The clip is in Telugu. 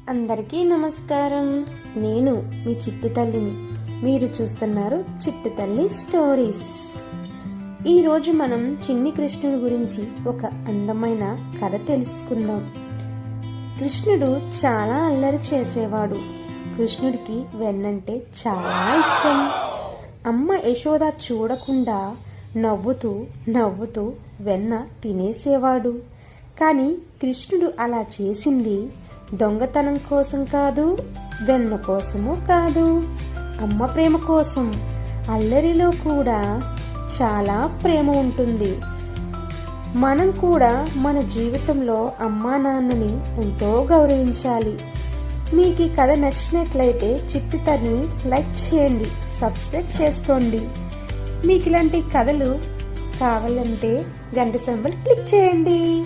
అందరికీ నమస్కారం. నేను మీ చిట్టి తల్లిని. మీరు చూస్తున్నారు చిట్టి తల్లి స్టోరీస్. ఈరోజు మనం చిన్ని కృష్ణుడి గురించి ఒక అందమైన కథ తెలుసుకుందాం. కృష్ణుడు చాలా అల్లరి చేసేవాడు. కృష్ణుడికి వెన్నంటే చాలా ఇష్టం. అమ్మ యశోద చూడకుండా నవ్వుతూ నవ్వుతూ వెన్న తినేసేవాడు. కానీ కృష్ణుడు అలా చేసింది దొంగతనం కోసం కాదు, వెన్న కోసము కాదు, అమ్మ ప్రేమ కోసం. అల్లరిలో కూడా చాలా ప్రేమ ఉంటుంది. మనం కూడా మన జీవితంలో అమ్మా నాన్నని ఎంతో గౌరవించాలి. మీకు ఈ కథ నచ్చినట్లయితే చిట్టి తల్లిని లైక్ చేయండి, సబ్స్క్రైబ్ చేసుకోండి. మీకు ఇలాంటి కథలు కావాలంటే గంట సింబల్ క్లిక్ చేయండి.